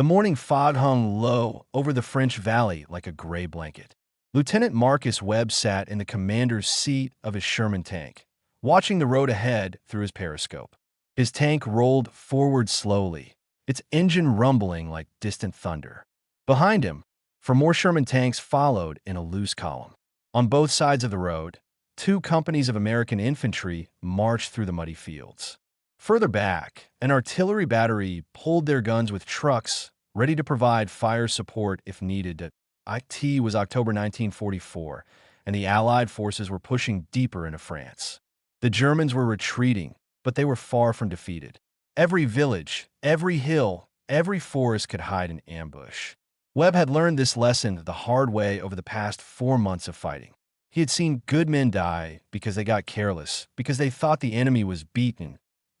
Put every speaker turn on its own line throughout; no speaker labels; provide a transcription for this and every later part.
The morning fog hung low over the French valley like a gray blanket. Lieutenant Marcus Webb sat in the commander's seat of his Sherman tank, watching the road ahead through his periscope. His tank rolled forward slowly, its engine rumbling like distant thunder. Behind him, four more Sherman tanks followed in a loose column. On both sides of the road, two companies of American infantry marched through the muddy fields. Further back, an artillery battery pulled their guns with trucks, ready to provide fire support if needed. It was October 1944, and the Allied forces were pushing deeper into France. The Germans were retreating, but they were far from defeated. Every village, every hill, every forest could hide an ambush. Webb had learned this lesson the hard way over the past 4 months of fighting. He had seen good men die because they got careless, because they thought the enemy was beaten.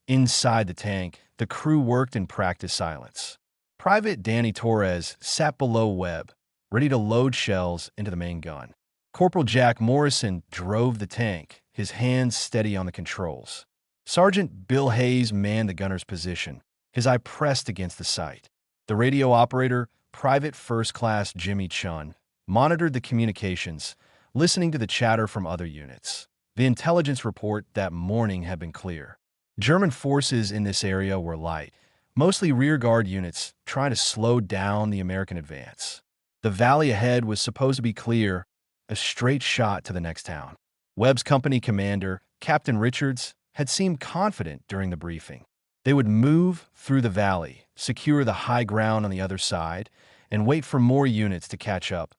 Inside the tank, the crew worked in practiced silence. Private Danny Torres sat below Webb, ready to load shells into the main gun. Corporal Jack Morrison drove the tank, his hands steady on the controls. Sergeant Bill Hayes manned the gunner's position, his eye pressed against the sight. The radio operator, Private First Class Jimmy Chun, monitored the communications, listening to the chatter from other units. The intelligence report that morning had been clear. German forces in this area were light, mostly rearguard units trying to slow down the American advance. The valley ahead was supposed to be clear, a straight shot to the next town. Webb's company commander, Captain Richards, had seemed confident during the briefing. They would move through the valley, secure the high ground on the other side, and wait for more units to catch up.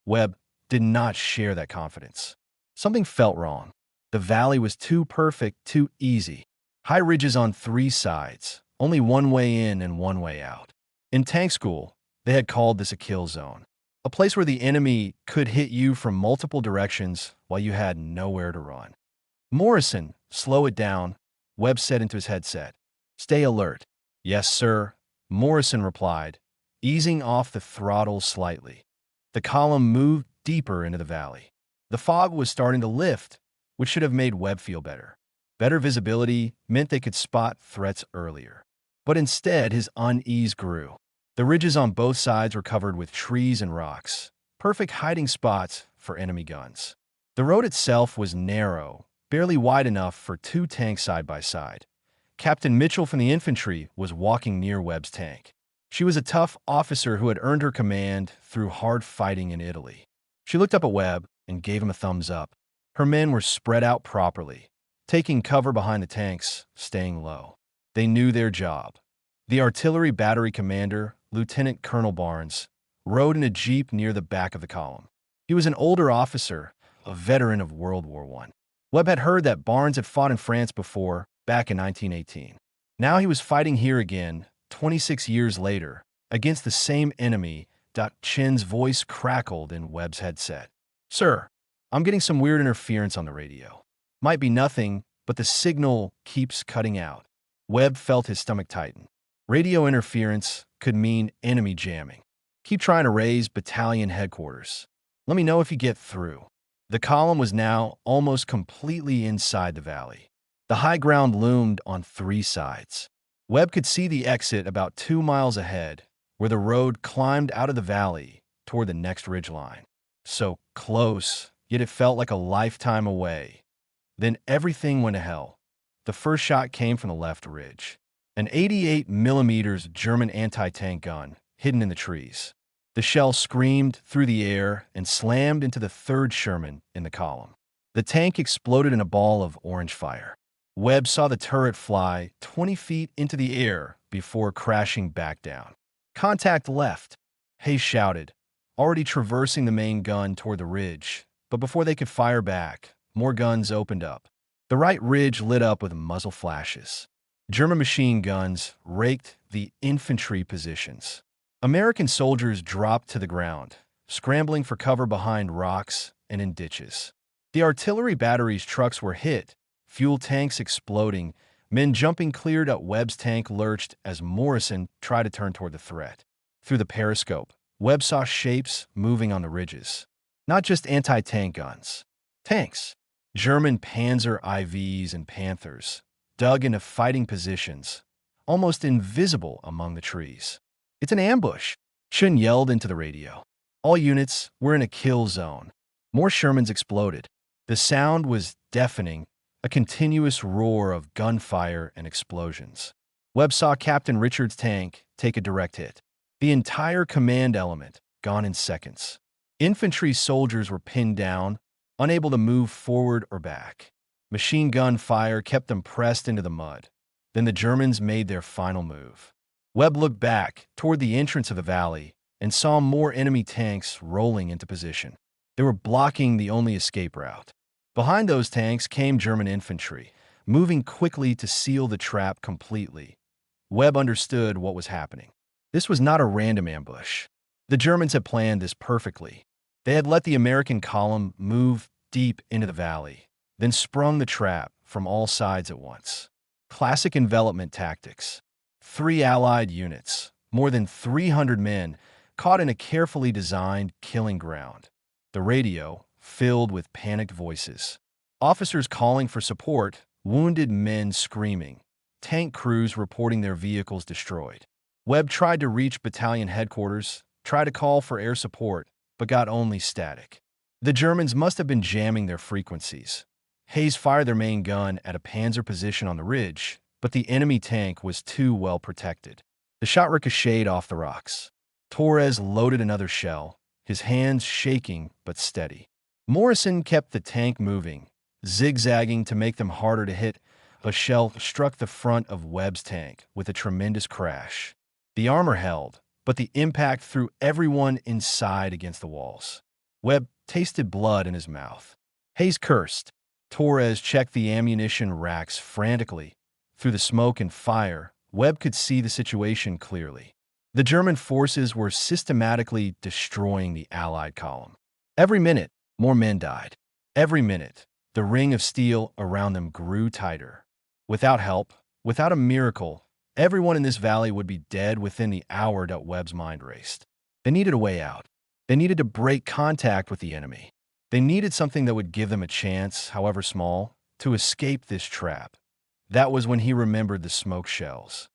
Webb did not share that confidence. Something felt wrong. The valley was too perfect, too easy. High ridges on 3 sides, only one way in and one way out. In tank school, they had called this a kill zone, a place where the enemy could hit you from multiple directions while you had nowhere to run. Morrison, slow it down, Webb said into his headset. Stay alert. Yes, sir, Morrison replied, easing off the throttle slightly. The column moved deeper into the valley. The fog was starting to lift, which should have made Webb feel better. Better visibility meant they could spot threats earlier. But instead, his unease grew. The ridges on both sides were covered with trees and rocks, perfect hiding spots for enemy guns. The road itself was narrow, barely wide enough for 2 tanks side by side. Captain Mitchell from the infantry was walking near Webb's tank. She was a tough officer who had earned her command through hard fighting in Italy. She looked up at Webb and gave him a thumbs up. Her men were spread out properly, taking cover behind the tanks, staying low. They knew their job. The artillery battery commander, Lieutenant Colonel Barnes, rode in a jeep near the back of the column. He was an older officer, a veteran of World War I. Webb had heard that Barnes had fought in France before, back in 1918. Now he was fighting here again, 26 years later, against the same enemy. Chin's voice crackled in Webb's headset. Sir, I'm getting some weird interference on the radio. Might be nothing, but the signal keeps cutting out. Webb felt his stomach tighten. Radio interference could mean enemy jamming. Keep trying to raise battalion headquarters. Let me know if you get through. The column was now almost completely inside the valley. The high ground loomed on 3 sides. Webb could see the exit about 2 miles ahead, where the road climbed out of the valley toward the next ridgeline. So close, yet it felt like a lifetime away. Then everything went to hell. The first shot came from the left ridge. An 88mm German anti-tank gun hidden in the trees. The shell screamed through the air and slammed into the 3rd Sherman in the column. The tank exploded in a ball of orange fire. Webb saw the turret fly 20 feet into the air before crashing back down. Contact left, Hayes shouted, already traversing the main gun toward the ridge. But before they could fire back, more guns opened up. The right ridge lit up with muzzle flashes. German machine guns raked the infantry positions. American soldiers dropped to the ground, scrambling for cover behind rocks and in ditches. The artillery battery's trucks were hit, fuel tanks exploding, men jumping cleared up. Webb's tank lurched as Morrison tried to turn toward the threat. Through the periscope, Webb saw shapes moving on the ridges. Not just anti-tank guns. Tanks. German Panzer IVs and Panthers, dug into fighting positions, almost invisible among the trees. It's an ambush, Chun yelled into the radio. All units were in a kill zone. More Shermans exploded. The sound was deafening, a continuous roar of gunfire and explosions. Webb saw Captain Richard's tank take a direct hit. The entire command element gone in seconds. Infantry soldiers were pinned down, unable to move forward or back. Machine gun fire kept them pressed into the mud. Then the Germans made their final move. Webb looked back toward the entrance of the valley and saw more enemy tanks rolling into position. They were blocking the only escape route. Behind those tanks came German infantry, moving quickly to seal the trap completely. Webb understood what was happening. This was not a random ambush. The Germans had planned this perfectly. They had let the American column move deep into the valley, then sprung the trap from all sides at once. Classic envelopment tactics. 3 Allied units, more than 300 men, caught in a carefully designed killing ground. The radio filled with panicked voices. Officers calling for support, wounded men screaming, tank crews reporting their vehicles destroyed. Webb tried to reach battalion headquarters, tried to call for air support, but got only static. The Germans must have been jamming their frequencies. Hayes fired their main gun at a panzer position on the ridge, but the enemy tank was too well protected. The shot ricocheted off the rocks. Torres loaded another shell, his hands shaking but steady. Morrison kept the tank moving, zigzagging to make them harder to hit. A shell struck the front of Webb's tank with a tremendous crash. The armor held, but the impact threw everyone inside against the walls. Webb tasted blood in his mouth. Hayes cursed. Torres checked the ammunition racks frantically. Through the smoke and fire, Webb could see the situation clearly. The German forces were systematically destroying the Allied column. Every minute, more men died. Every minute, the ring of steel around them grew tighter. Without help, without a miracle, everyone in this valley would be dead within the hour. Webb's mind raced. They needed a way out. They needed to break contact with the enemy. They needed something that would give them a chance, however small, to escape this trap. That was when he remembered the smoke shells.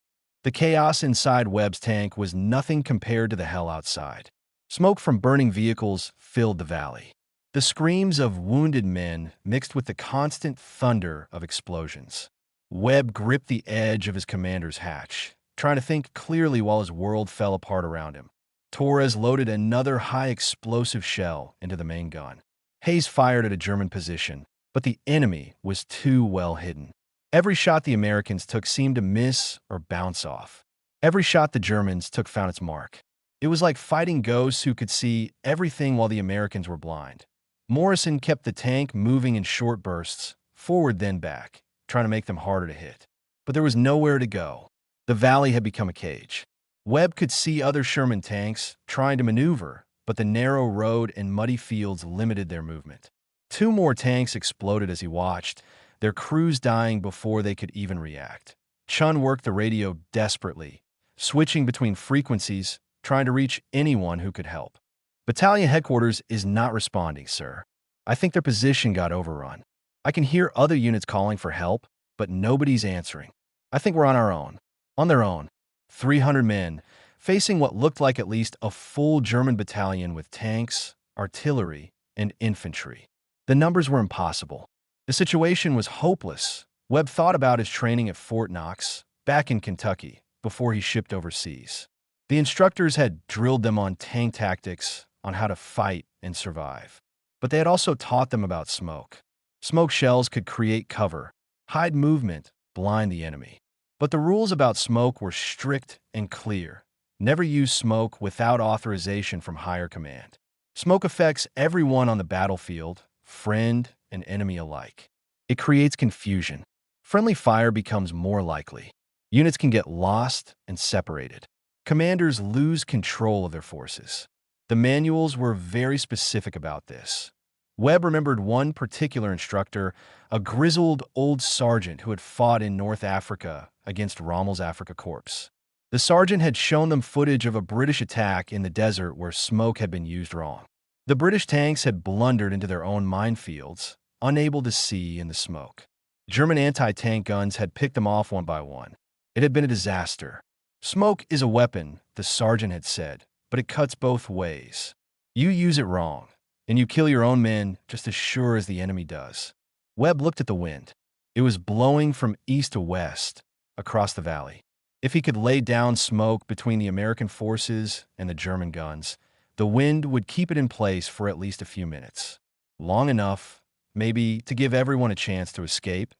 The chaos inside Webb's tank was nothing compared to the hell outside. Smoke from burning vehicles filled the valley. The screams of wounded men mixed with the constant thunder of explosions. Webb gripped the edge of his commander's hatch, trying to think clearly while his world fell apart around him. Torres loaded another high-explosive shell into the main gun. Hayes fired at a German position, but the enemy was too well hidden. Every shot the Americans took seemed to miss or bounce off. Every shot the Germans took found its mark. It was like fighting ghosts who could see everything while the Americans were blind. Morrison kept the tank moving in short bursts, forward then back, trying to make them harder to hit. But there was nowhere to go. The valley had become a cage. Webb could see other Sherman tanks trying to maneuver, but the narrow road and muddy fields limited their movement. 2 more tanks exploded as he watched, their crews dying before they could even react. Chun worked the radio desperately, switching between frequencies, trying to reach anyone who could help. Battalion headquarters is not responding, sir. I think their position got overrun. I can hear other units calling for help, but nobody's answering. I think we're on our own. On their own. 300 men, facing what looked like at least a full German battalion with tanks, artillery, and infantry. The numbers were impossible. The situation was hopeless. Webb thought about his training at Fort Knox, back in Kentucky, before he shipped overseas. The instructors had drilled them on tank tactics, on how to fight and survive. But they had also taught them about smoke. Smoke shells could create cover, hide movement, blind the enemy. But the rules about smoke were strict and clear. Never use smoke without authorization from higher command. Smoke affects everyone on the battlefield, friend and enemy alike. It creates confusion. Friendly fire becomes more likely. Units can get lost and separated. Commanders lose control of their forces. The manuals were very specific about this. Webb remembered one particular instructor, a grizzled old sergeant who had fought in North Africa against Rommel's Afrika Korps. The sergeant had shown them footage of a British attack in the desert where smoke had been used wrong. The British tanks had blundered into their own minefields, unable to see in the smoke. German anti-tank guns had picked them off one by one. It had been a disaster. Smoke is a weapon, the sergeant had said, but it cuts both ways. You use it wrong, and you kill your own men just as sure as the enemy does. Webb looked at the wind. It was blowing from east to west, across the valley. If he could lay down smoke between the American forces and the German guns, the wind would keep it in place for at least a few minutes. Long enough, maybe, to give everyone a chance to escape.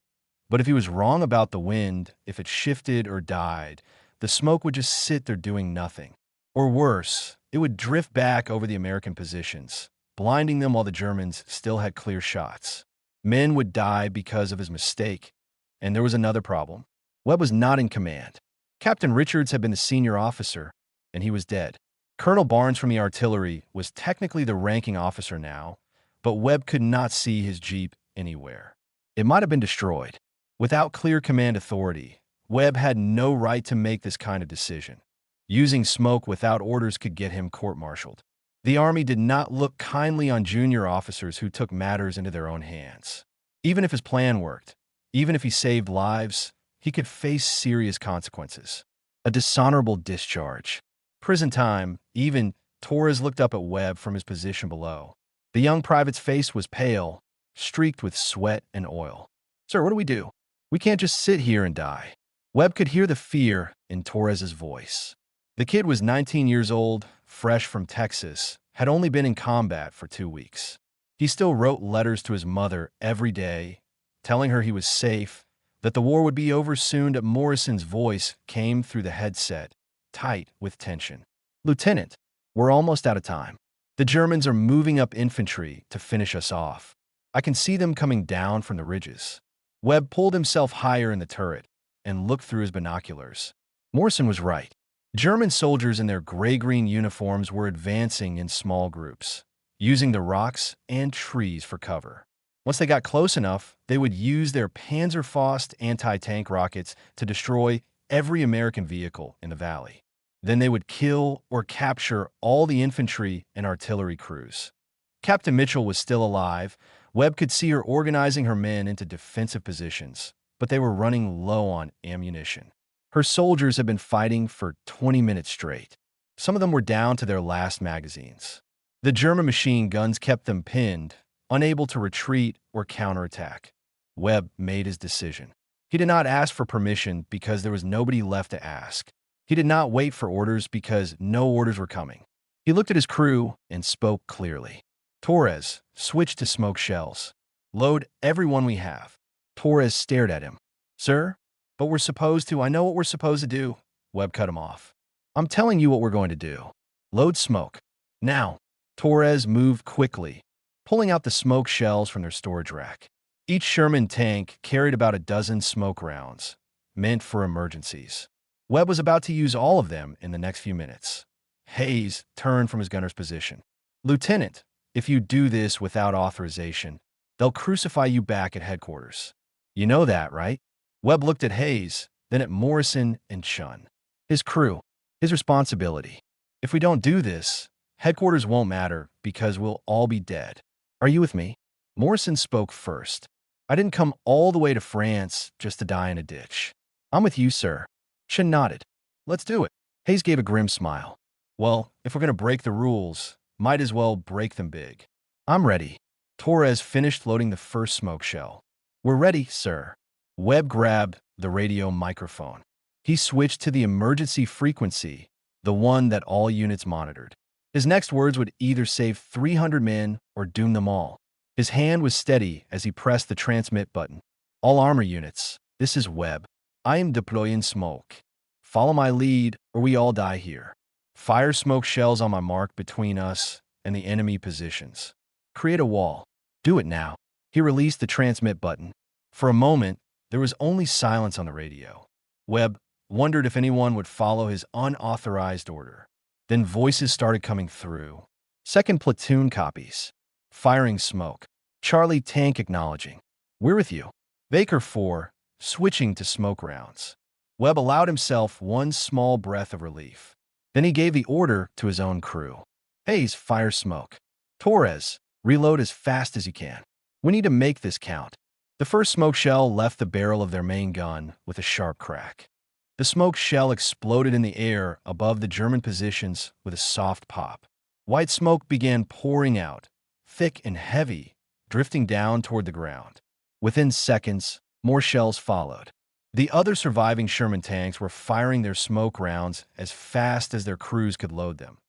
But if he was wrong about the wind, if it shifted or died, the smoke would just sit there doing nothing. Or worse, it would drift back over the American positions, blinding them while the Germans still had clear shots. Men would die because of his mistake. And there was another problem. Webb was not in command. Captain Richards had been the senior officer, and he was dead. Colonel Barnes from the artillery was technically the ranking officer now, but Webb could not see his jeep anywhere. It might have been destroyed. Without clear command authority, Webb had no right to make this kind of decision. Using smoke without orders could get him court-martialed. The Army did not look kindly on junior officers who took matters into their own hands. Even if his plan worked, even if he saved lives, he could face serious consequences. A dishonorable discharge. Prison time, even. Torres looked up at Webb from his position below. The young private's face was pale, streaked with sweat and oil. "Sir, what do we do? We can't just sit here and die." Webb could hear the fear in Torres's voice. The kid was 19 years old, fresh from Texas, had only been in combat for 2 weeks. He still wrote letters to his mother every day, telling her he was safe, that the war would be over soon. That Morrison's voice came through the headset, tight with tension. "Lieutenant, we're almost out of time. The Germans are moving up infantry to finish us off. I can see them coming down from the ridges." Webb pulled himself higher in the turret and looked through his binoculars. Morrison was right. German soldiers in their gray-green uniforms were advancing in small groups, using the rocks and trees for cover. Once they got close enough, they would use their Panzerfaust anti-tank rockets to destroy every American vehicle in the valley. Then they would kill or capture all the infantry and artillery crews. Captain Mitchell was still alive. Webb could see her organizing her men into defensive positions, but they were running low on ammunition. Her soldiers had been fighting for 20 minutes straight. Some of them were down to their last magazines. The German machine guns kept them pinned, unable to retreat or counterattack. Webb made his decision. He did not ask for permission because there was nobody left to ask. He did not wait for orders because no orders were coming. He looked at his crew and spoke clearly. "Torres, switch to smoke shells. Load everyone we have." Torres stared at him. "Sir? But we're supposed to. I know what we're supposed to do." Webb cut him off. "I'm telling you what we're going to do. Load smoke. Now." Torres moved quickly, pulling out the smoke shells from their storage rack. Each Sherman tank carried about a dozen smoke rounds, meant for emergencies. Webb was about to use all of them in the next few minutes. Hayes turned from his gunner's position. "Lieutenant, if you do this without authorization, they'll crucify you back at headquarters. You know that, right?" Webb looked at Hayes, then at Morrison and Chun. "His crew, his responsibility. If we don't do this, headquarters won't matter because we'll all be dead. Are you with me?" Morrison spoke first. "I didn't come all the way to France just to die in a ditch." "I'm with you, sir." Chun nodded. "Let's do it." Hayes gave a grim smile. "Well, if we're going to break the rules, might as well break them big." "I'm ready." Torres finished loading the first smoke shell. "We're ready, sir." Webb grabbed the radio microphone. He switched to the emergency frequency, the one that all units monitored. His next words would either save 300 men or doom them all. His hand was steady as he pressed the transmit button. "All armor units, this is Webb. I am deploying smoke. Follow my lead or we all die here. Fire smoke shells on my mark between us and the enemy positions. Create a wall. Do it now." He released the transmit button. For a moment, there was only silence on the radio. Webb wondered if anyone would follow his unauthorized order. Then voices started coming through. "Second platoon copies. Firing smoke. Charlie tank acknowledging. We're with you." Baker 4, switching to smoke rounds. Webb allowed himself one small breath of relief. Then he gave the order to his own crew. "Hayes, fire smoke. Torres, reload as fast as you can. We need to make this count." The first smoke shell left the barrel of their main gun with a sharp crack. The smoke shell exploded in the air above the German positions with a soft pop. White smoke began pouring out, thick and heavy, drifting down toward the ground. Within seconds, more shells followed. The other surviving Sherman tanks were firing their smoke rounds as fast as their crews could load them.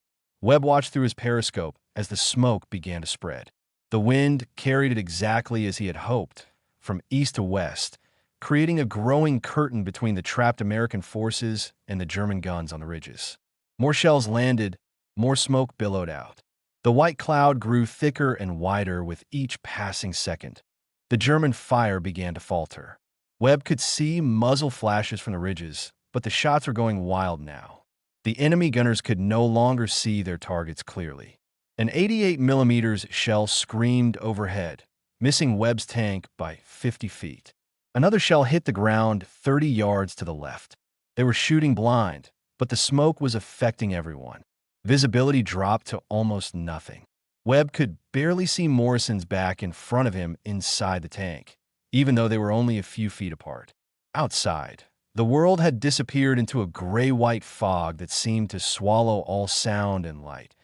Webb watched through his periscope as the smoke began to spread. The wind carried it exactly as he had hoped, from east to west, creating a growing curtain between the trapped American forces and the German guns on the ridges. More shells landed, more smoke billowed out. The white cloud grew thicker and wider with each passing second. The German fire began to falter. Webb could see muzzle flashes from the ridges, but the shots were going wild now. The enemy gunners could no longer see their targets clearly. An 88mm shell screamed overhead, missing Webb's tank by 50 feet. Another shell hit the ground 30 yards to the left. They were shooting blind, but the smoke was affecting everyone. Visibility dropped to almost nothing. Webb could barely see Morrison's back in front of him inside the tank, even though they were only a few feet apart. Outside, the world had disappeared into a gray-white fog that seemed to swallow all sound and light.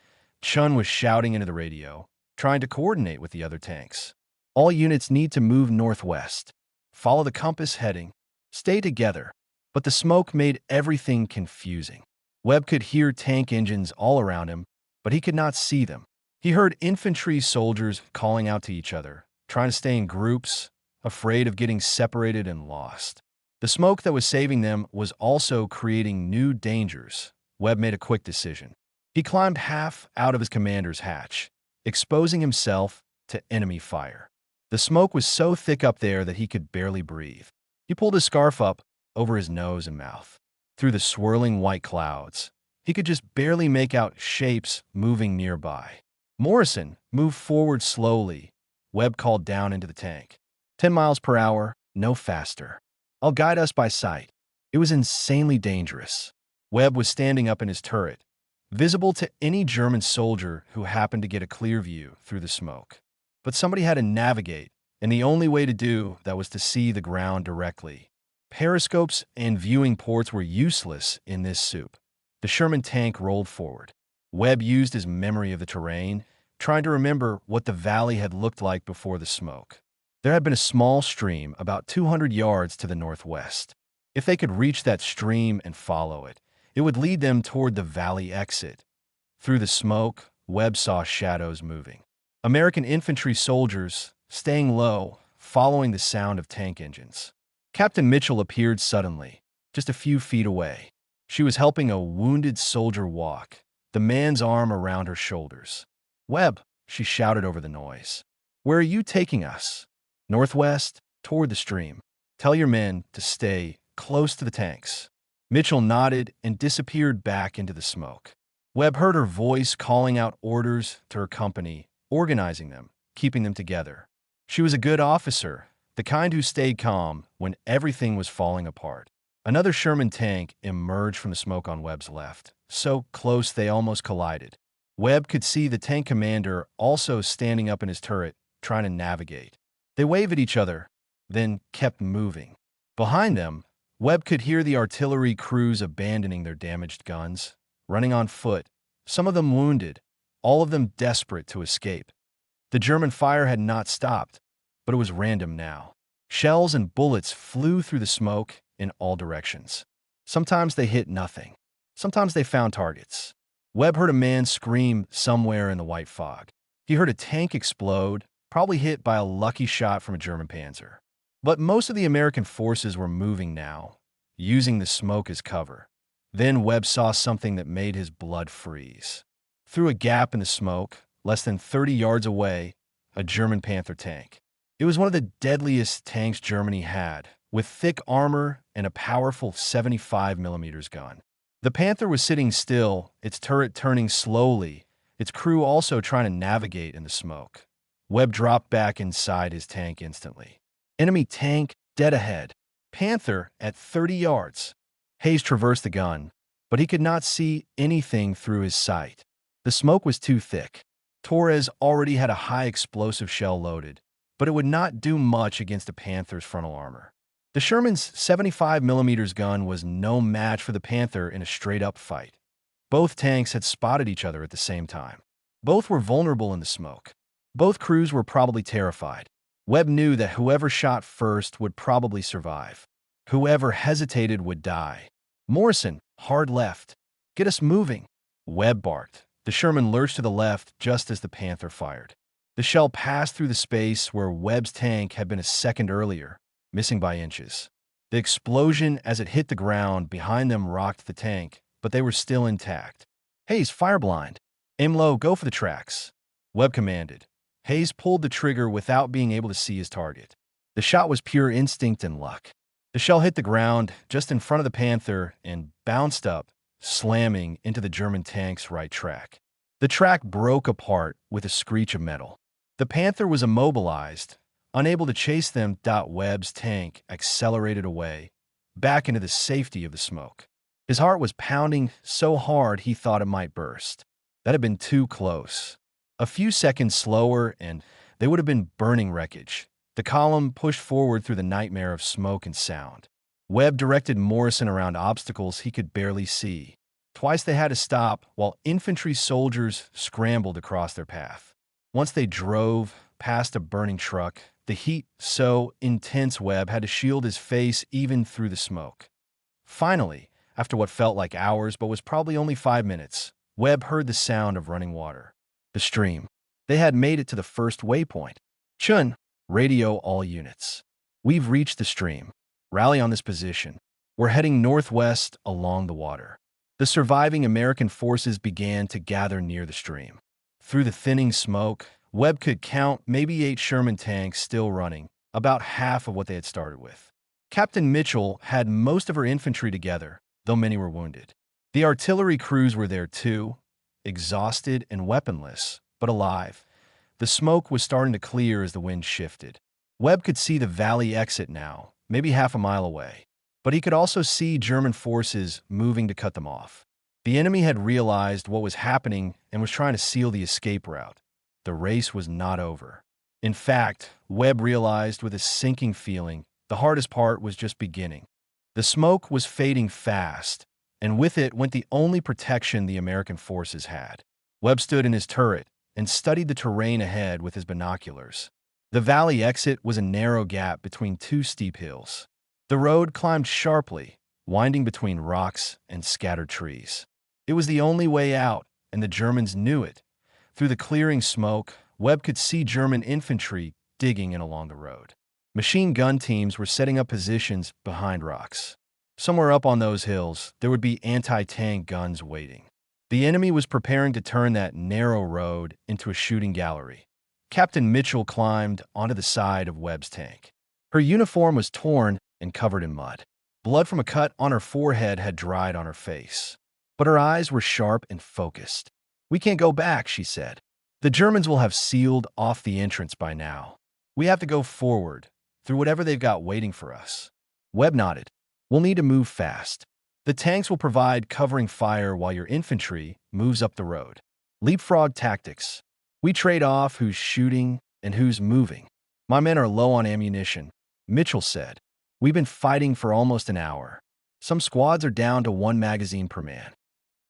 Chun was shouting into the radio, trying to coordinate with the other tanks. All units need to move northwest. Follow the compass heading. Stay together. But the smoke made everything confusing. Webb could hear tank engines all around him, but he could not see them. He heard infantry soldiers calling out to each other, trying to stay in groups, afraid of getting separated and lost. The smoke that was saving them was also creating new dangers. Webb made a quick decision. He climbed half out of his commander's hatch, exposing himself to enemy fire. The smoke was so thick up there that he could barely breathe. He pulled his scarf up over his nose and mouth. Through the swirling white clouds, he could just barely make out shapes moving nearby. Morrison moved forward slowly. Webb called down into the tank. 10 miles per hour, no faster. I'll guide us by sight. It was insanely dangerous. Webb was standing up in his turret, visible to any German soldier who happened to get a clear view through the smoke. But somebody had to navigate, and the only way to do that was to see the ground directly. Periscopes and viewing ports were useless in this soup. The Sherman tank rolled forward. Webb used his memory of the terrain, trying to remember what the valley had looked like before the smoke. There had been a small stream about 200 yards to the northwest. If they could reach that stream and follow it, it would lead them toward the valley exit. Through the smoke, Webb saw shadows moving. American infantry soldiers, staying low, following the sound of tank engines. Captain Mitchell appeared suddenly, just a few feet away. She was helping a wounded soldier walk, the man's arm around her shoulders. "Webb," she shouted over the noise. "Where are you taking us?" "Northwest, toward the stream. Tell your men to stay close to the tanks." Mitchell nodded and disappeared back into the smoke. Webb heard her voice calling out orders to her company, organizing them, keeping them together. She was a good officer, the kind who stayed calm when everything was falling apart. Another Sherman tank emerged from the smoke on Webb's left, so close they almost collided. Webb could see the tank commander also standing up in his turret, trying to navigate. They waved at each other, then kept moving. Behind them, Webb could hear the artillery crews abandoning their damaged guns, running on foot, some of them wounded, all of them desperate to escape. The German fire had not stopped, but it was random now. Shells and bullets flew through the smoke in all directions. Sometimes they hit nothing. Sometimes they found targets. Webb heard a man scream somewhere in the white fog. He heard a tank explode, probably hit by a lucky shot from a German panzer. But most of the American forces were moving now, using the smoke as cover. Then Webb saw something that made his blood freeze. Through a gap in the smoke, less than 30 yards away, a German Panther tank. It was one of the deadliest tanks Germany had, with thick armor and a powerful 75mm gun. The Panther was sitting still, its turret turning slowly, its crew also trying to navigate in the smoke. Webb dropped back inside his tank instantly. Enemy tank dead ahead. Panther at 30 yards. Hayes traversed the gun, but he could not see anything through his sight. The smoke was too thick. Torres already had a high explosive shell loaded, but it would not do much against a Panther's frontal armor. The Sherman's 75mm gun was no match for the Panther in a straight-up fight. Both tanks had spotted each other at the same time. Both were vulnerable in the smoke. Both crews were probably terrified. Webb knew that whoever shot first would probably survive. Whoever hesitated would die. "Morrison, hard left. Get us moving," Webb barked. The Sherman lurched to the left just as the Panther fired. The shell passed through the space where Webb's tank had been a second earlier, missing by inches. The explosion as it hit the ground behind them rocked the tank, but they were still intact. "Hayes, fireblind. Aim low, go for the tracks," Webb commanded. Hayes pulled the trigger without being able to see his target. The shot was pure instinct and luck. The shell hit the ground just in front of the Panther and bounced up, slamming into the German tank's right track. The track broke apart with a screech of metal. The Panther was immobilized, unable to chase them. Webb's tank accelerated away, back into the safety of the smoke. His heart was pounding so hard he thought it might burst. That had been too close. A few seconds slower, and they would have been burning wreckage. The column pushed forward through the nightmare of smoke and sound. Webb directed Morrison around obstacles he could barely see. Twice they had to stop while infantry soldiers scrambled across their path. Once they drove past a burning truck, the heat so intense Webb had to shield his face even through the smoke. Finally, after what felt like hours but was probably only 5 minutes, Webb heard the sound of running water. The stream. They had made it to the first waypoint. "Chun, radio all units. We've reached the stream. Rally on this position. We're heading northwest along the water." The surviving American forces began to gather near the stream. Through the thinning smoke, Webb could count maybe 8 Sherman tanks still running, about half of what they had started with. Captain Mitchell had most of her infantry together, though many were wounded. The artillery crews were there too, exhausted and weaponless, but alive. The smoke was starting to clear as the wind shifted. Webb could see the valley exit now, maybe half a mile away. But he could also see German forces moving to cut them off. The enemy had realized what was happening and was trying to seal the escape route. The race was not over. In fact, Webb realized with a sinking feeling the hardest part was just beginning. The smoke was fading fast, and with it went the only protection the American forces had. Webb stood in his turret and studied the terrain ahead with his binoculars. The valley exit was a narrow gap between 2 steep hills. The road climbed sharply, winding between rocks and scattered trees. It was the only way out, and the Germans knew it. Through the clearing smoke, Webb could see German infantry digging in along the road. Machine gun teams were setting up positions behind rocks. Somewhere up on those hills, there would be anti-tank guns waiting. The enemy was preparing to turn that narrow road into a shooting gallery. Captain Mitchell climbed onto the side of Webb's tank. Her uniform was torn and covered in mud. Blood from a cut on her forehead had dried on her face. But her eyes were sharp and focused. "We can't go back," she said. "The Germans will have sealed off the entrance by now. We have to go forward, through whatever they've got waiting for us." Webb nodded. "We'll need to move fast. The tanks will provide covering fire while your infantry moves up the road. Leapfrog tactics. We trade off who's shooting and who's moving." "My men are low on ammunition," Mitchell said. "We've been fighting for almost an hour. Some squads are down to 1 magazine per man."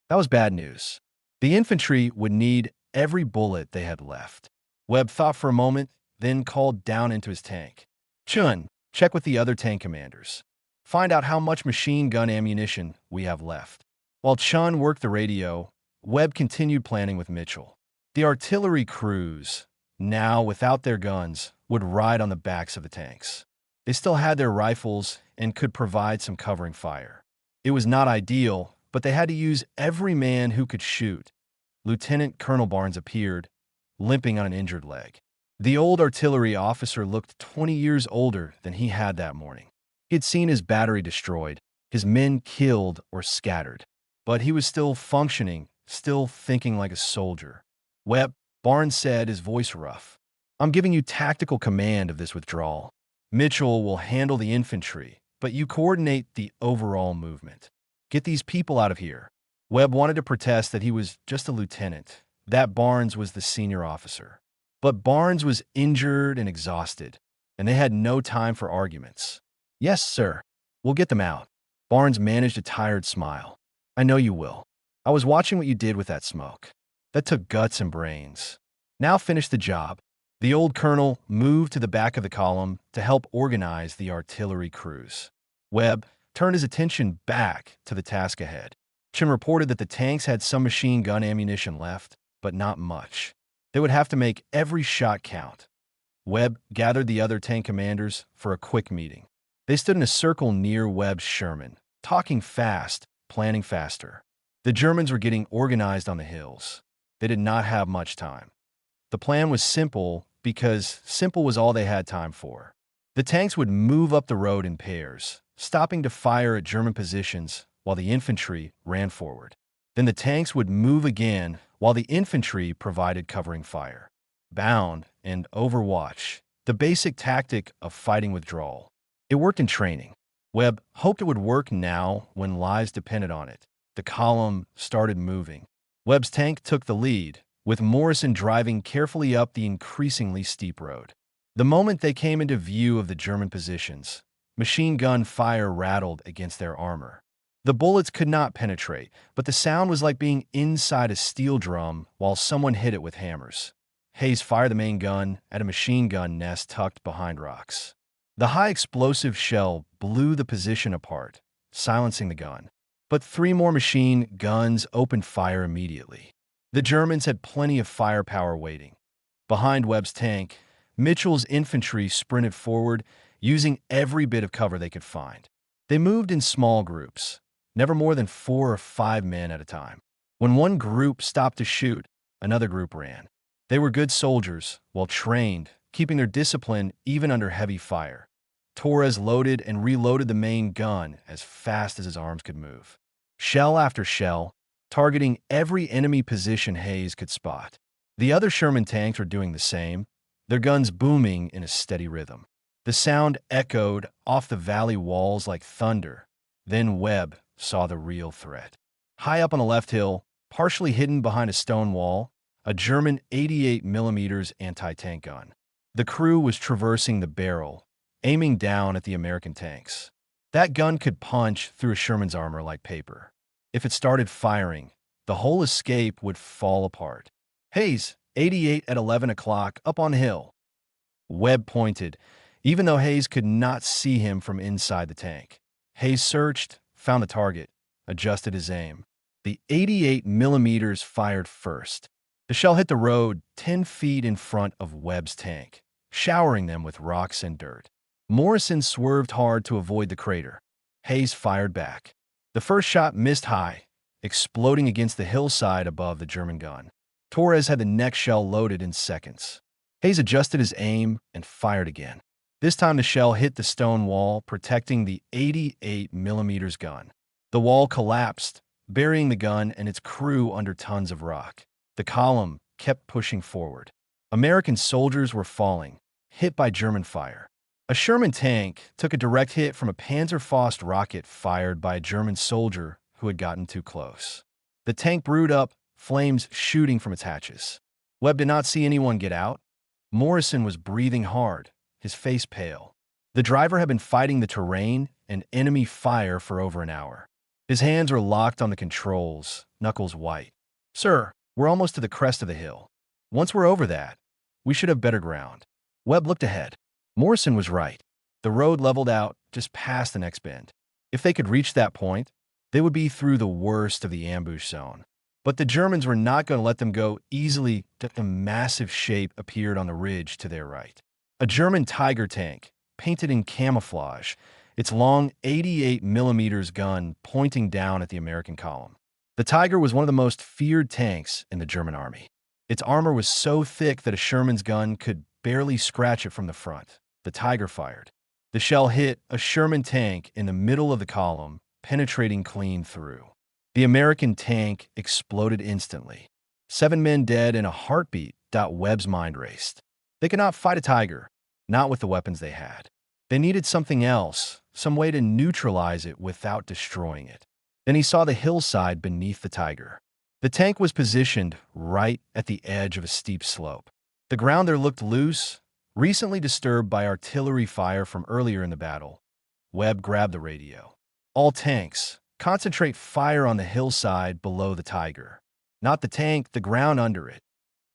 That was bad news. The infantry would need every bullet they had left. Webb thought for a moment, then called down into his tank. "Chun, check with the other tank commanders. Find out how much machine gun ammunition we have left." While Chun worked the radio, Webb continued planning with Mitchell. The artillery crews, now without their guns, would ride on the backs of the tanks. They still had their rifles and could provide some covering fire. It was not ideal, but they had to use every man who could shoot. Lieutenant Colonel Barnes appeared, limping on an injured leg. The old artillery officer looked 20 years older than he had that morning. He had seen his battery destroyed, his men killed or scattered, but he was still functioning, still thinking like a soldier. "Webb," Barnes said, his voice rough, "I'm giving you tactical command of this withdrawal. Mitchell will handle the infantry, but you coordinate the overall movement. Get these people out of here." Webb wanted to protest that he was just a lieutenant, that Barnes was the senior officer. But Barnes was injured and exhausted, and they had no time for arguments. Yes, sir. We'll get them out. Barnes managed a tired smile. I know you will. I was watching what you did with that smoke. That took guts and brains. Now finish the job. The old colonel moved to the back of the column to help organize the artillery crews. Webb turned his attention back to the task ahead. Chin reported that the tanks had some machine gun ammunition left, but not much. They would have to make every shot count. Webb gathered the other tank commanders for a quick meeting. They stood in a circle near Webb's Sherman, talking fast, planning faster. The Germans were getting organized on the hills. They did not have much time. The plan was simple because simple was all they had time for. The tanks would move up the road in pairs, stopping to fire at German positions while the infantry ran forward. Then the tanks would move again while the infantry provided covering fire. Bound and overwatch, the basic tactic of fighting withdrawal. It worked in training. Webb hoped it would work now when lives depended on it. The column started moving. Webb's tank took the lead, with Morrison driving carefully up the increasingly steep road. The moment they came into view of the German positions, machine gun fire rattled against their armor. The bullets could not penetrate, but the sound was like being inside a steel drum while someone hit it with hammers. Hayes fired the main gun at a machine gun nest tucked behind rocks. The high explosive shell blew the position apart, silencing the gun. But 3 more machine guns opened fire immediately. The Germans had plenty of firepower waiting. Behind Webb's tank, Mitchell's infantry sprinted forward, using every bit of cover they could find. They moved in small groups, never more than 4 or 5 men at a time. When one group stopped to shoot, another group ran. They were good soldiers, well trained, keeping their discipline even under heavy fire. Torres loaded and reloaded the main gun as fast as his arms could move. Shell after shell, targeting every enemy position Hayes could spot. The other Sherman tanks were doing the same, their guns booming in a steady rhythm. The sound echoed off the valley walls like thunder. Then Webb saw the real threat. High up on the left hill, partially hidden behind a stone wall, a German 88mm anti-tank gun. The crew was traversing the barrel, aiming down at the American tanks. That gun could punch through a Sherman's armor like paper. If it started firing, the whole escape would fall apart. Hayes, 88 at 11 o'clock, up on hill. Webb pointed, even though Hayes could not see him from inside the tank. Hayes searched, found the target, adjusted his aim. The 88mm fired first. The shell hit the road 10 feet in front of Webb's tank, showering them with rocks and dirt. Morrison swerved hard to avoid the crater. Hayes fired back. The first shot missed high, exploding against the hillside above the German gun. Torres had the next shell loaded in seconds. Hayes adjusted his aim and fired again. This time the shell hit the stone wall, protecting the 88mm gun. The wall collapsed, burying the gun and its crew under tons of rock. The column kept pushing forward. American soldiers were falling, hit by German fire. A Sherman tank took a direct hit from a Panzerfaust rocket fired by a German soldier who had gotten too close. The tank brewed up, flames shooting from its hatches. Webb did not see anyone get out. Morrison was breathing hard, his face pale. The driver had been fighting the terrain and enemy fire for over an hour. His hands were locked on the controls, knuckles white. "Sir, we're almost to the crest of the hill. Once we're over that, we should have better ground." Webb looked ahead. Morrison was right. The road leveled out just past the next bend. If they could reach that point, they would be through the worst of the ambush zone. But the Germans were not going to let them go easily. A massive shape appeared on the ridge to their right. A German Tiger tank, painted in camouflage, its long 88mm gun pointing down at the American column. The Tiger was one of the most feared tanks in the German army. Its armor was so thick that a Sherman's gun could barely scratch it from the front. The Tiger fired. The shell hit a Sherman tank in the middle of the column, penetrating clean through. The American tank exploded instantly. 7 men dead in a heartbeat. Webb's mind raced. They could not fight a Tiger, not with the weapons they had. They needed something else, some way to neutralize it without destroying it. Then he saw the hillside beneath the Tiger. The tank was positioned right at the edge of a steep slope. The ground there looked loose, recently disturbed by artillery fire from earlier in the battle. Webb grabbed the radio. "All tanks, concentrate fire on the hillside below the Tiger. Not the tank, the ground under it."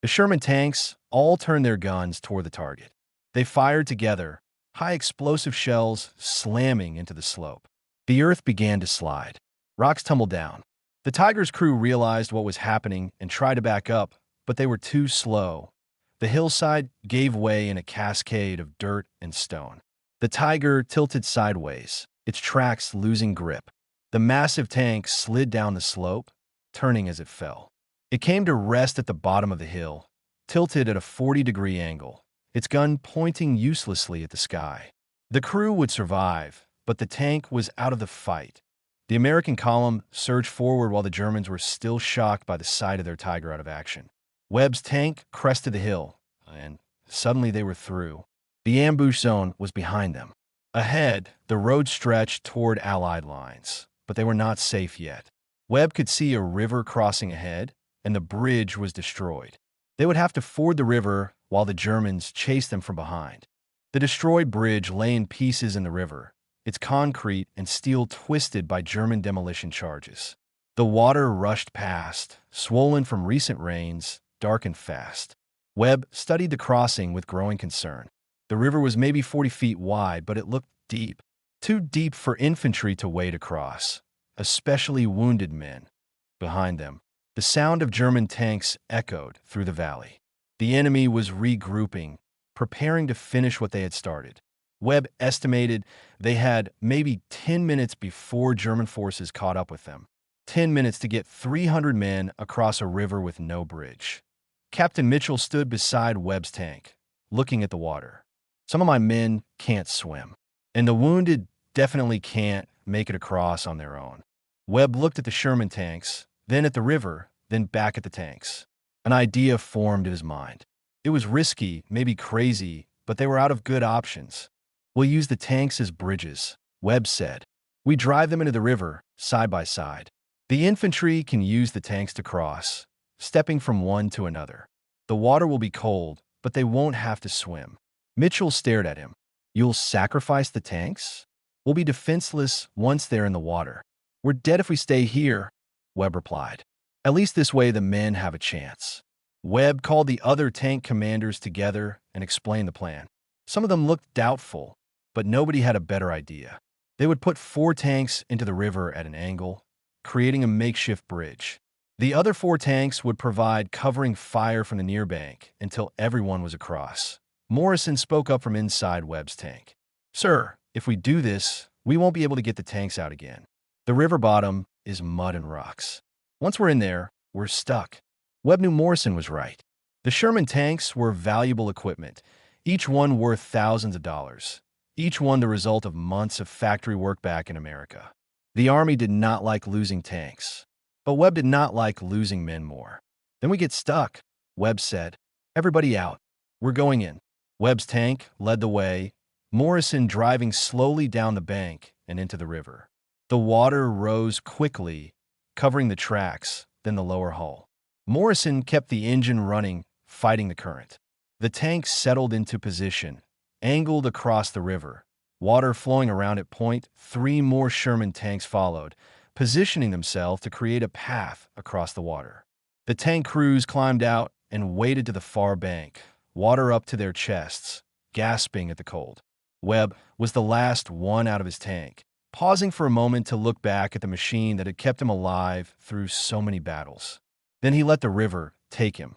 The Sherman tanks all turned their guns toward the target. They fired together, high explosive shells slamming into the slope. The earth began to slide. Rocks tumbled down. The Tiger's crew realized what was happening and tried to back up, but they were too slow. The hillside gave way in a cascade of dirt and stone. The Tiger tilted sideways, its tracks losing grip. The massive tank slid down the slope, turning as it fell. It came to rest at the bottom of the hill, tilted at a 40-degree angle, its gun pointing uselessly at the sky. The crew would survive, but the tank was out of the fight. The American column surged forward while the Germans were still shocked by the sight of their Tiger out of action. Webb's tank crested the hill, and suddenly they were through. The ambush zone was behind them. Ahead, the road stretched toward Allied lines, but they were not safe yet. Webb could see a river crossing ahead, and the bridge was destroyed. They would have to ford the river while the Germans chased them from behind. The destroyed bridge lay in pieces in the river, its concrete and steel twisted by German demolition charges. The water rushed past, swollen from recent rains, dark and fast. Webb studied the crossing with growing concern. The river was maybe 40 feet wide, but it looked deep. Too deep for infantry to wade across, especially wounded men. Behind them, the sound of German tanks echoed through the valley. The enemy was regrouping, preparing to finish what they had started. Webb estimated they had maybe 10 minutes before German forces caught up with them. 10 minutes to get 300 men across a river with no bridge. Captain Mitchell stood beside Webb's tank, looking at the water. "Some of my men can't swim, and the wounded definitely can't make it across on their own." Webb looked at the Sherman tanks, then at the river, then back at the tanks. An idea formed in his mind. It was risky, maybe crazy, but they were out of good options. "We'll use the tanks as bridges," Webb said. "We drive them into the river, side by side. The infantry can use the tanks to cross, stepping from one to another. The water will be cold, but they won't have to swim." Mitchell stared at him. "You'll sacrifice the tanks? We'll be defenseless once they're in the water." "We're dead if we stay here," Webb replied. "At least this way the men have a chance." Webb called the other tank commanders together and explained the plan. Some of them looked doubtful, but nobody had a better idea. They would put 4 tanks into the river at an angle, creating a makeshift bridge. The other 4 tanks would provide covering fire from the near bank until everyone was across. Morrison spoke up from inside Webb's tank. "Sir, if we do this, we won't be able to get the tanks out again. The river bottom is mud and rocks. Once we're in there, we're stuck." Webb knew Morrison was right. The Sherman tanks were valuable equipment, each one worth thousands of dollars, each one the result of months of factory work back in America. The Army did not like losing tanks, but Webb did not like losing men more. "Then we get stuck," Webb said. "Everybody out. We're going in." Webb's tank led the way, Morrison driving slowly down the bank and into the river. The water rose quickly, covering the tracks, then the lower hull. Morrison kept the engine running, fighting the current. The tank settled into position, angled across the river, water flowing around at point. 3 more Sherman tanks followed, positioning themselves to create a path across the water. The tank crews climbed out and waded to the far bank, water up to their chests, gasping at the cold. Webb was the last one out of his tank, pausing for a moment to look back at the machine that had kept him alive through so many battles. Then he let the river take him.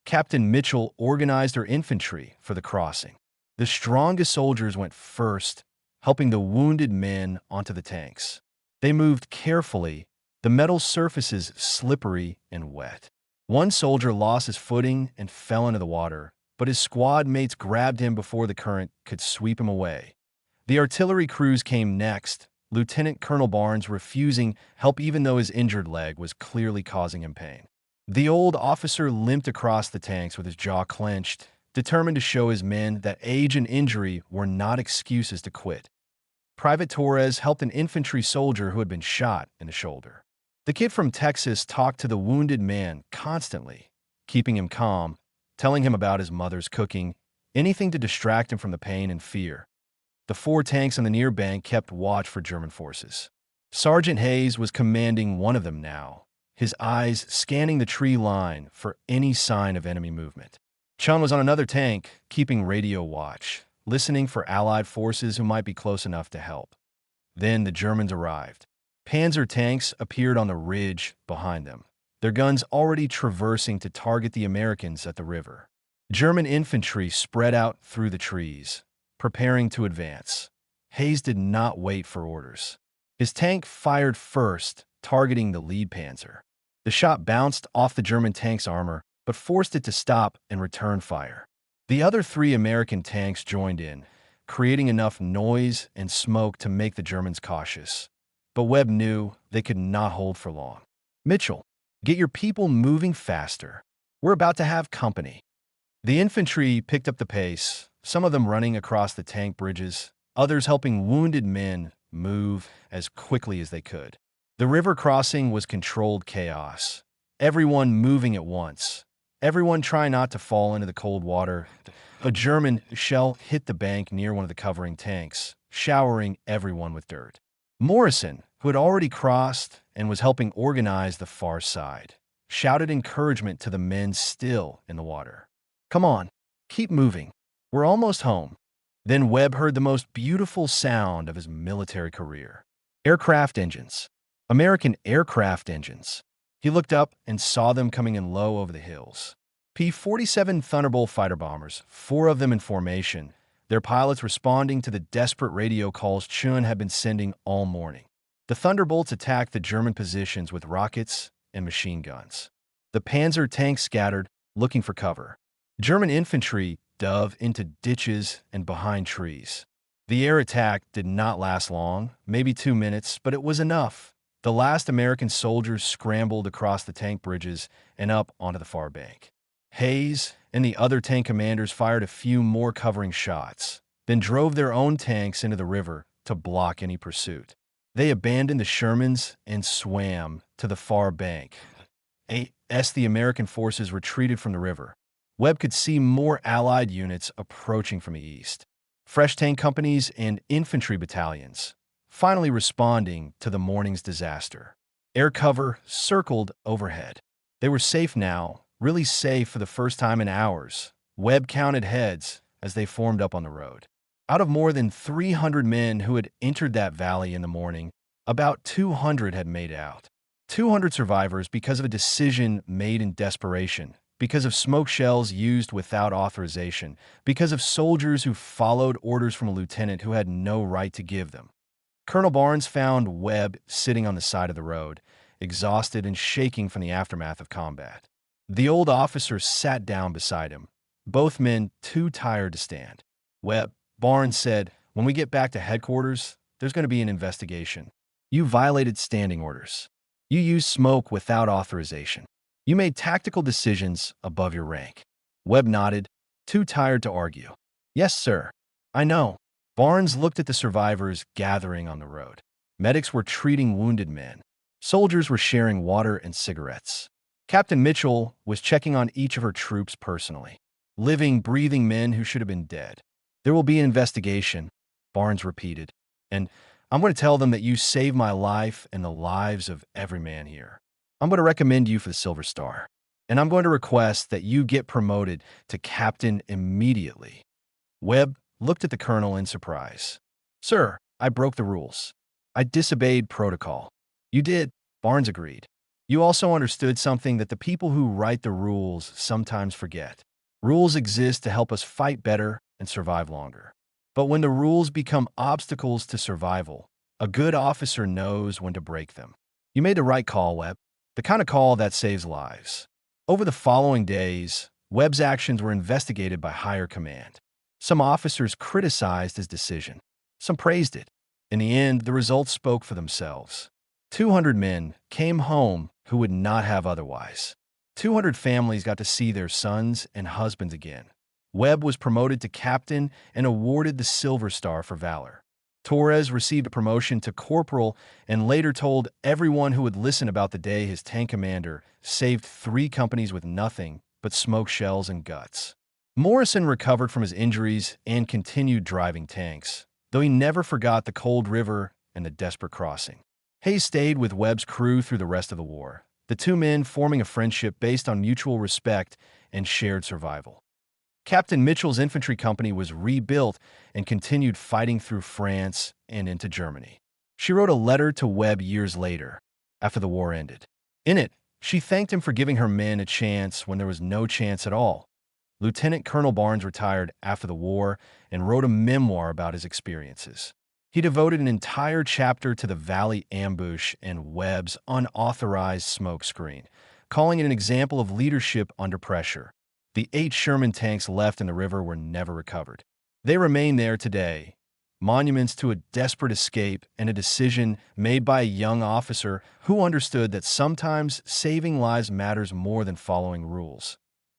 Captain Mitchell organized her infantry for the crossing. The strongest soldiers went first, helping the wounded men onto the tanks. They moved carefully, the metal surfaces slippery and wet. One soldier lost his footing and fell into the water, but his squad mates grabbed him before the current could sweep him away. The artillery crews came next, Lieutenant Colonel Barnes refusing help even though his injured leg was clearly causing him pain. The old officer limped across the tanks with his jaw clenched, determined to show his men that age and injury were not excuses to quit. Private Torres helped an infantry soldier who had been shot in the shoulder. The kid from Texas talked to the wounded man constantly, keeping him calm, telling him about his mother's cooking, anything to distract him from the pain and fear. The 4 tanks on the near bank kept watch for German forces. Sergeant Hayes was commanding one of them now, his eyes scanning the tree line for any sign of enemy movement. Chun was on another tank, keeping radio watch, listening for Allied forces who might be close enough to help. Then the Germans arrived. Panzer tanks appeared on the ridge behind them, their guns already traversing to target the Americans at the river. German infantry spread out through the trees, preparing to advance. Hayes did not wait for orders. His tank fired first, targeting the lead panzer. The shot bounced off the German tank's armor, but forced it to stop and return fire. The other 3 American tanks joined in, creating enough noise and smoke to make the Germans cautious. But Webb knew they could not hold for long. "Mitchell, get your people moving faster. We're about to have company." The infantry picked up the pace, some of them running across the tank bridges, others helping wounded men move as quickly as they could. The river crossing was controlled chaos. Everyone moving at once. Everyone trying not to fall into the cold water. A German shell hit the bank near one of the covering tanks, showering everyone with dirt. Morrison, who had already crossed and was helping organize the far side, shouted encouragement to the men still in the water. "Come on, keep moving. We're almost home." Then Webb heard the most beautiful sound of his military career. Aircraft engines. American aircraft engines. He looked up and saw them coming in low over the hills. P-47 Thunderbolt fighter bombers, 4 of them in formation, their pilots responding to the desperate radio calls Chun had been sending all morning. The Thunderbolts attacked the German positions with rockets and machine guns. The Panzer tanks scattered, looking for cover. German infantry dove into ditches and behind trees. The air attack did not last long, maybe 2 minutes, but it was enough. The last American soldiers scrambled across the tank bridges and up onto the far bank. Hayes and the other tank commanders fired a few more covering shots, then drove their own tanks into the river to block any pursuit. They abandoned the Shermans and swam to the far bank. As the American forces retreated from the river, Webb could see more Allied units approaching from the east. Fresh tank companies and infantry battalions, finally responding to the morning's disaster. Air cover circled overhead. They were safe now, really safe for the first time in hours. Webb counted heads as they formed up on the road. Out of more than 300 men who had entered that valley in the morning, about 200 had made out. 200 survivors because of a decision made in desperation, because of smoke shells used without authorization, because of soldiers who followed orders from a lieutenant who had no right to give them. Colonel Barnes found Webb sitting on the side of the road, exhausted and shaking from the aftermath of combat. The old officer sat down beside him, both men too tired to stand. "Webb," Barnes said, "when we get back to headquarters, there's going to be an investigation. You violated standing orders. You used smoke without authorization. You made tactical decisions above your rank." Webb nodded, too tired to argue. "Yes, sir. I know." Barnes looked at the survivors gathering on the road. Medics were treating wounded men. Soldiers were sharing water and cigarettes. Captain Mitchell was checking on each of her troops personally. Living, breathing men who should have been dead. "There will be an investigation," Barnes repeated, "and I'm going to tell them that you saved my life and the lives of every man here. I'm going to recommend you for the Silver Star, and I'm going to request that you get promoted to captain immediately." Webb looked at the colonel in surprise. "Sir, I broke the rules. I disobeyed protocol." "You did," Barnes agreed. "You also understood something that the people who write the rules sometimes forget. Rules exist to help us fight better and survive longer. But when the rules become obstacles to survival, a good officer knows when to break them. You made the right call, Webb. The kind of call that saves lives." Over the following days, Webb's actions were investigated by higher command. Some officers criticized his decision. Some praised it. In the end, the results spoke for themselves. 200 men came home who would not have otherwise. 200 families got to see their sons and husbands again. Webb was promoted to captain and awarded the Silver Star for valor. Torres received a promotion to corporal and later told everyone who would listen about the day his tank commander saved 3 companies with nothing but smoke shells and guts. Morrison recovered from his injuries and continued driving tanks, though he never forgot the cold river and the desperate crossing. Hayes stayed with Webb's crew through the rest of the war, the two men forming a friendship based on mutual respect and shared survival. Captain Mitchell's infantry company was rebuilt and continued fighting through France and into Germany. She wrote a letter to Webb years later, after the war ended. In it, she thanked him for giving her men a chance when there was no chance at all. Lieutenant Colonel Barnes retired after the war and wrote a memoir about his experiences. He devoted an entire chapter to the Valley ambush and Webb's unauthorized smokescreen, calling it an example of leadership under pressure. The 8 Sherman tanks left in the river were never recovered. They remain there today, monuments to a desperate escape and a decision made by a young officer who understood that sometimes saving lives matters more than following rules.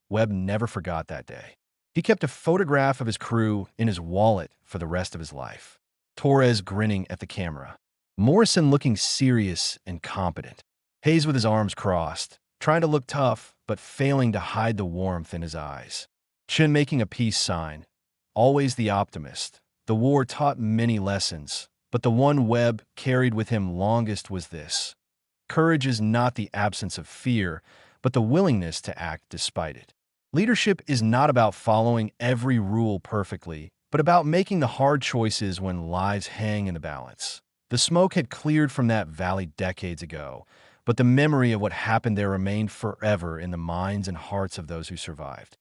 Webb never forgot that day. He kept a photograph of his crew in his wallet for the rest of his life. Torres grinning at the camera. Morrison looking serious and competent. Hayes with his arms crossed, trying to look tough, but failing to hide the warmth in his eyes. Chin making a peace sign. Always the optimist. The war taught many lessons, but the one Webb carried with him longest was this. Courage is not the absence of fear, but the willingness to act despite it. Leadership is not about following every rule perfectly, but about making the hard choices when lives hang in the balance. The smoke had cleared from that valley decades ago, but the memory of what happened there remained forever in the minds and hearts of those who survived.